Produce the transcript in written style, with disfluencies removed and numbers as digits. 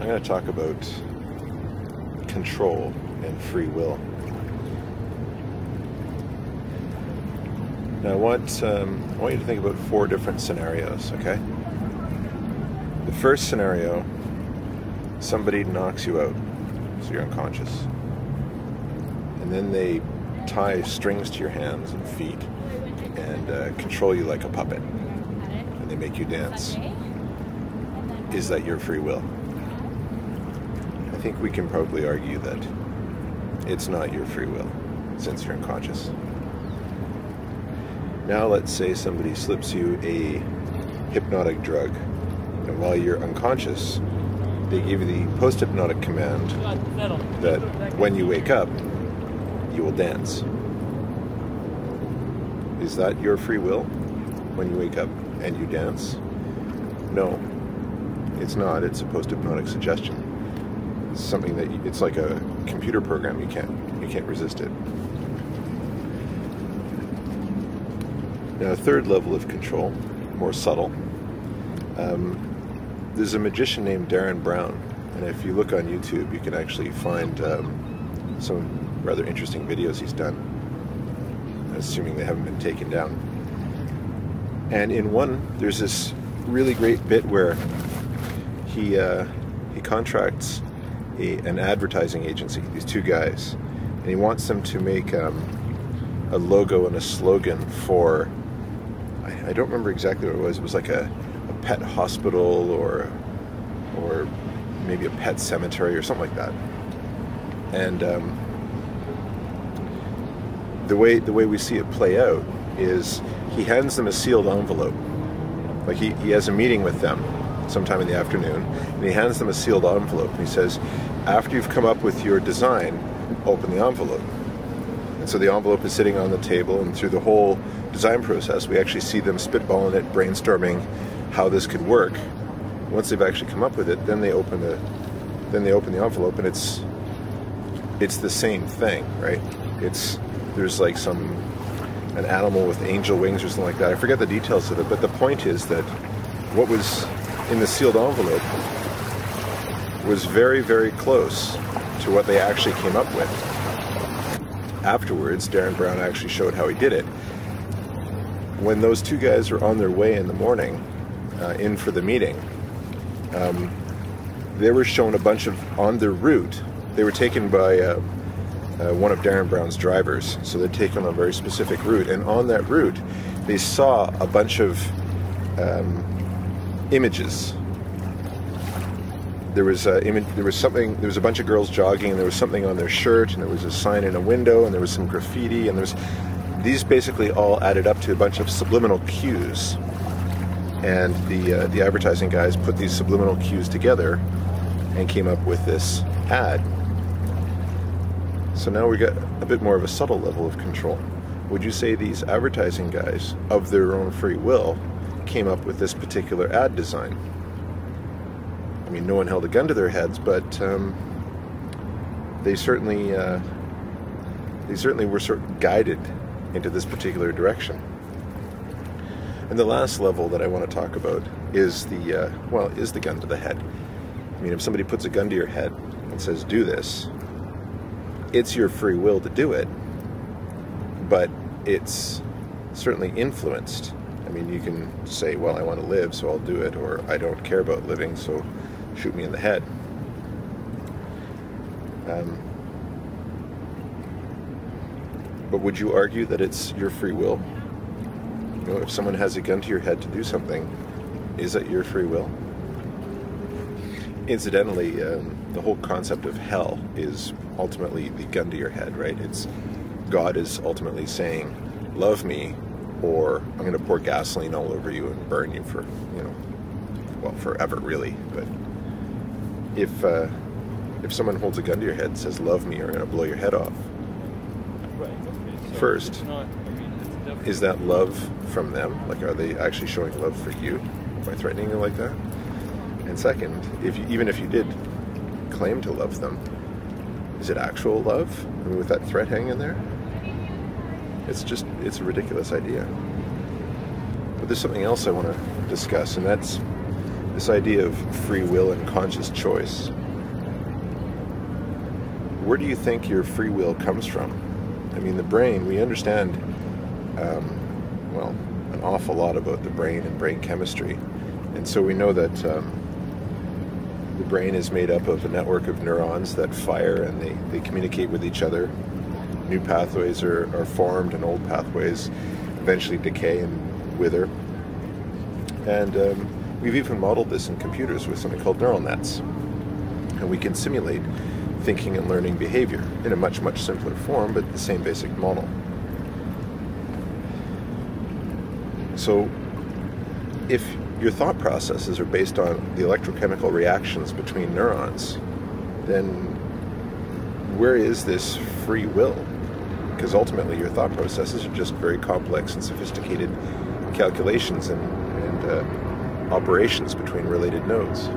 I'm going to talk about control and free will. Now I want you to think about 4 different scenarios, okay? The first scenario, somebody knocks you out, so you're unconscious. And then they tie strings to your hands and feet and control you like a puppet. And they make you dance. Is that your free will? I think we can probably argue that it's not your free will, since you're unconscious. Now let's say somebody slips you a hypnotic drug, and while you're unconscious, they give you the post-hypnotic command that when you wake up, you will dance. Is that your free will when you wake up and you dance? No, it's not. It's a post-hypnotic suggestion. It's something that it's like a computer program. You can't resist it. Now, a third level of control, more subtle. There's a magician named Darren Brown, and if you look on YouTube, you can actually find some rather interesting videos he's done, assuming they haven't been taken down. And in one, there's this really great bit where he contracts an advertising agency, these 2 guys, and he wants them to make a logo and a slogan for, I don't remember exactly what it was. It was like a pet hospital or maybe a pet cemetery or something like that. And the way we see it play out is he hands them a sealed envelope. Like he has a meeting with them sometime in the afternoon, and he hands them a sealed envelope, and he says, after you've come up with your design, open the envelope. And so the envelope is sitting on the table, and through the whole design process, we actually see them spitballing it, brainstorming how this could work. Once they've actually come up with it, then they open the envelope, and it's the same thing, right? There's like an animal with angel wings or something like that. I forget the details of it, but the point is that what was in the sealed envelope was very, very close to what they actually came up with. Afterwards, Darren Brown actually showed how he did it. When those 2 guys were on their way in the morning, in for the meeting, they were shown a bunch of, on their route, they were taken by one of Darren Brown's drivers, so they'd taken on a very specific route, and on that route, they saw a bunch of images. There was a bunch of girls jogging, and there was something on their shirt, and there was a sign in a window, and there was some graffiti, and these basically all added up to a bunch of subliminal cues. And the advertising guys put these subliminal cues together and came up with this ad. So now we got a bit more of a subtle level of control. Would you say these advertising guys, of their own free will, came up with this particular ad design? I mean, no one held a gun to their heads, but they certainly were sort of guided into this particular direction. And the last level that I want to talk about is the gun to the head. I mean, if somebody puts a gun to your head and says, do this, it's your free will to do it, but it's certainly influenced. I mean, you can say, well, I want to live, so I'll do it, or I don't care about living, so shoot me in the head. But would you argue that it's your free will? You know, if someone has a gun to your head to do something, is that your free will? Incidentally, the whole concept of hell is ultimately the gun to your head, right? God is ultimately saying, love me, or I'm going to pour gasoline all over you and burn you for, forever, really. But if someone holds a gun to your head and says, love me, or I'm going to blow your head off, first, is that love from them? Like, are they actually showing love for you by threatening you like that? And second, even if you did claim to love them, is it actual love? I mean, with that threat hanging there? It's a ridiculous idea. But there's something else I want to discuss, and that's this idea of free will and conscious choice. Where do you think your free will comes from? I mean, the brain, we understand, well, an awful lot about the brain and brain chemistry. And so we know that the brain is made up of a network of neurons that fire and they communicate with each other. New pathways are formed and old pathways eventually decay and wither. And we've even modeled this in computers with something called neural nets. And we can simulate thinking and learning behavior in a much, much simpler form, but the same basic model. So if your thought processes are based on the electrochemical reactions between neurons, then where is this free will? Because ultimately your thought processes are just very complex and sophisticated calculations and operations between related nodes.